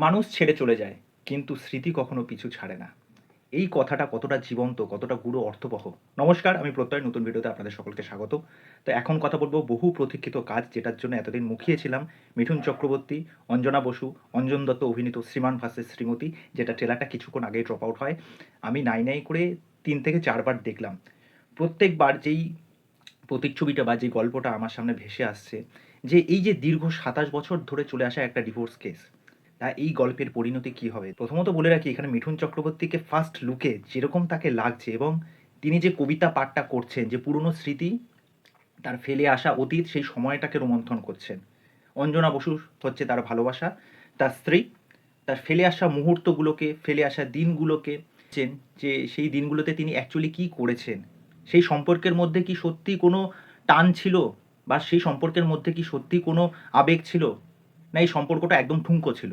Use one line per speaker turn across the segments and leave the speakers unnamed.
মানুষ ছেড়ে চলে যায়, কিন্তু স্মৃতি কখনো পিছু ছাড়ে না। এই কথাটা কতটা জীবন্ত, কতটা গূঢ় অর্থবহ। নমস্কার, আমি প্রত্যয় নতুন ভিডিওতে আপনাদের সকলকে স্বাগত। তো এখন কথা বলব বহু প্রতীক্ষিত কাজ, যেটার জন্য এতদিন মুখিয়েছিলাম। মিঠুন চক্রবর্তী, অঞ্জনা বসু, অঞ্জন দত্ত অভিনীত শ্রীমান ভার্সেস শ্রীমতী, যেটা ট্রেলারটা কিছুক্ষণ আগেই ড্রপ আউট হয়। আমি নাই নাই করে ৩ থেকে ৪ বার দেখলাম। প্রত্যেকবার যেই প্রতিচ্ছবিটা বা যে গল্পটা আমার সামনে ভেসে আসছে, যে এই যে দীর্ঘ ২৭ বছর ধরে চলে আসা একটা ডিভোর্স কেস, তা এই গল্পের পরিণতি কী হবে? প্রথমত বলে রাখি, এখানে মিঠুন চক্রবর্তীকে ফার্স্ট লুকে যেরকম তাকে লাগছে, এবং তিনি যে কবিতা পাঠটা করছেন, যে পুরনো স্মৃতি, তার ফেলে আসা অতীত, সেই সময়টাকে রোমন্থন করছেন। অঞ্জনা বসু হচ্ছে তার ভালোবাসা, তার স্ত্রী, তার ফেলে আসা মুহূর্তগুলোকে, ফেলে আসা দিনগুলোকে, যে সেই দিনগুলোতে তিনি অ্যাকচুয়ালি কী করেছেন, সেই সম্পর্কের মধ্যে কি সত্যি কোনো টান ছিল, বা সেই সম্পর্কের মধ্যে কি সত্যি কোনো আবেগ ছিল, না এই সম্পর্কটা একদম ঠুনকো ছিল।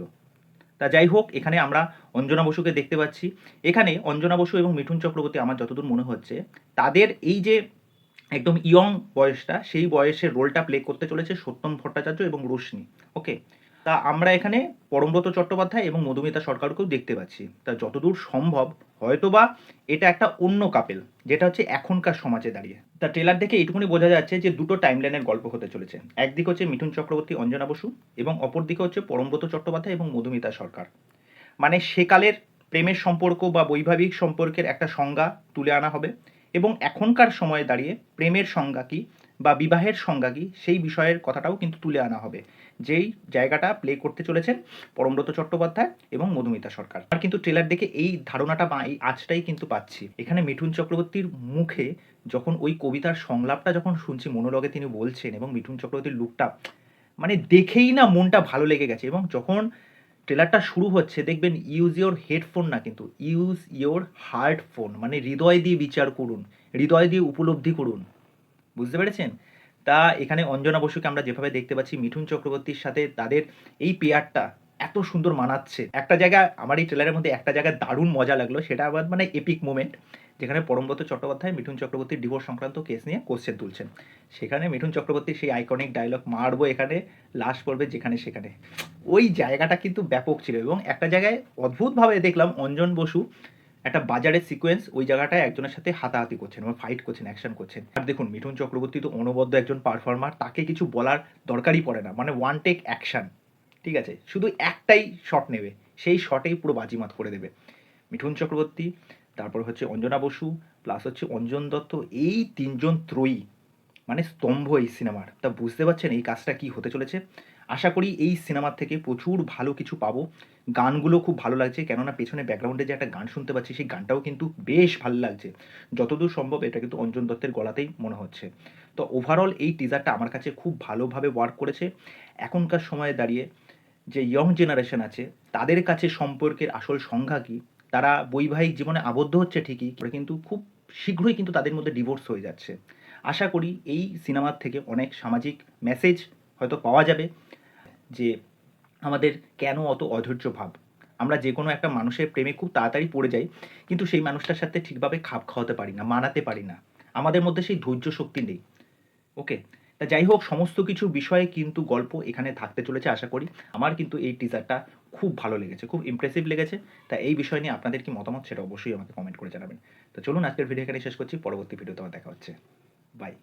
তা যাই হোক, এখানে আমরা অঞ্জনা বসুকে দেখতে পাচ্ছি। এখানে অঞ্জনা বসু এবং মিঠুন চক্রবর্তী, আমার যতদূর মনে হচ্ছে, তাদের এই যে একদম ইয়ং বয়সটা, সেই বয়সের রোলটা প্লে করতে চলেছে সত্যম ভট্টাচার্য এবং রোশনি। ওকে, তা আমরা এখানে পরমব্রত চট্টোপাধ্যায় এবং মধুমিতা সরকারকেও দেখতে পাচ্ছি। তা যতদূর সম্ভব হয়তোবা এটা একটা অন্য কাপেল, যেটা হচ্ছে এখনকার সমাজে দাঁড়িয়ে। তা ট্রেলার দেখে এইটুকুনি বোঝা যাচ্ছে যে দুটো টাইমলাইনের গল্প হতে চলেছে। একদিকে হচ্ছে মিঠুন চক্রবর্তী, অঞ্জনা বসু, এবং অপরদিকে হচ্ছে পরমব্রত চট্টোপাধ্যায় এবং মধুমিতা সরকার। মানে সেকালের প্রেমের সম্পর্ক বা বৈবাহিক সম্পর্কের একটা সংজ্ঞা তুলে আনা হবে, এবং এখনকার সময়ে দাঁড়িয়ে প্রেমের সংজ্ঞা কী বা বিবাহের সংজ্ঞা কী, সেই বিষয়ের কথাটাও কিন্তু তুলে আনা হবে। যেই জায়গাটা প্লে করতে চলেছেন পরমব্রত চট্টোপাধ্যায় এবং মধুমিতা সরকার। আর কিন্তু ট্রেলার দেখে এই ধারণাটা বা এই আঁচটাই কিন্তু পাচ্ছি। এখানে মিঠুন চক্রবর্তীর মুখে যখন ওই কবিতার সংলাপটা যখন শুনছি, মনোলগে তিনি বলছেন, এবং মিঠুন চক্রবর্তীর লুকটা, মানে দেখেই না মনটা ভালো লেগে গেছে। এবং যখন ট্রেলারটা শুরু হচ্ছে, দেখবেন ইউজ ইয়োর হেডফোন না, কিন্তু ইউজ ইয়োর হার্ট ফোন, মানে হৃদয় দিয়ে বিচার করুন, হৃদয় দিয়ে উপলব্ধি করুন। বুঝতে পেরেছেন? তা এখানে অঞ্জনা বসুকে আমরা যেভাবে দেখতে পাচ্ছি, মিঠুন চক্রবর্তীর সাথে তাদের এই পেয়ারটা এত সুন্দর মানাচ্ছে। একটা জায়গায় আমার এই ট্রেলারের মধ্যে একটা জায়গায় দারুণ মজা লাগলো, সেটা আবার মানে এপিক মোমেন্ট, যেখানে পরমব্রত চট্টোপাধ্যায় মিঠুন চক্রবর্তীর ডিভোর্স সংক্রান্ত কেস নিয়ে কোশ্চেন তুলছেন। সেখানে মিঠুন চক্রবর্তীর সেই আইকনিক ডায়লগ, মারবো এখানে, লাশ পড়বে যেখানে সেখানে, ওই জায়গাটা কিন্তু ব্যাপক ছিল। এবং একটা জায়গায় অদ্ভুতভাবে দেখলাম অঞ্জন বসু একটা বাজারের সিকোয়েন্স, ওই জায়গাটায় একজনের সাথে হাতাহাতি করছেন এবং ফাইট করছেন, অ্যাকশন করছেন। আর দেখুন, মিঠুন চক্রবর্তী তো অনবদ্য একজন পারফর্মার, তাকে কিছু বলার দরকারই পড়ে না, মানে ওয়ান টেক অ্যাকশন। ঠিক আছে, শুধু একটাই শট নেবে, সেই শটেই পুরো বাজিমাত করে দেবে মিঠুন চক্রবর্তী। তারপর হচ্ছে অঞ্জনা বসু, প্লাস হচ্ছে অঞ্জন দত্ত, এই তিনজন ত্রয়ী মানে স্তম্ভ এই সিনেমার। তা বুঝতে পারছেন এই কাজটা কি হতে চলেছে। আশা করি এই সিনেমার থেকে প্রচুর ভালো কিছু পাবো। গানগুলো খুব ভালো লাগছে, কেননা পেছনে ব্যাকগ্রাউন্ডে যে একটা গান শুনতে পাচ্ছি, সেই গানটাও কিন্তু বেশ ভালো লাগছে। যতদূর সম্ভব এটা কিন্তু অঞ্জন দত্তের গলাতেই মনে হচ্ছে। তো ওভারঅল এই টিজারটা আমার কাছে খুব ভালোভাবে ওয়ার্ক করেছে। এখনকার সময়ে দাঁড়িয়ে যে ইয়ং জেনারেশন আছে, তাদের কাছে সম্পর্কের আসল সংজ্ঞা কী, তারা বৈবাহিক জীবনে আবদ্ধ হচ্ছে ঠিকই, কিন্তু খুব শীঘ্রই কিন্তু তাদের মধ্যে ডিভোর্স হয়ে যাচ্ছে। আশা করি এই সিনেমার থেকে অনেক সামাজিক মেসেজ হয়তো পাওয়া যাবে, যে আমাদের কেন অত অধৈর্য ভাব। আমরা যে কোনো একটা মানুষের প্রেমে খুব তাড়াতাড়ি পড়ে যাই, কিন্তু সেই মানুষটার সাথে ঠিকভাবে খাপ খাওয়াতে পারি না, মানাতে পারি না। আমাদের মধ্যে সেই ধৈর্য শক্তি নেই। ওকে, তা যাই হোক, সমস্ত কিছু বিষয়ে কিন্তু গল্প এখানে থাকতে চলেছে আশা করি। আমার কিন্তু এই টিজারটা খুব ভালো লেগেছে, খুব ইমপ্রেসিভ লেগেছে। তা এই বিষয় নিয়ে আপনাদের কি মতামত, সেটা অবশ্যই আমাকে কমেন্ট করে জানাবেন। তো চলুন, আজকের ভিডিও এখানে শেষ করছি, পরবর্তী ভিডিওতে আবার দেখা হচ্ছে। বাই।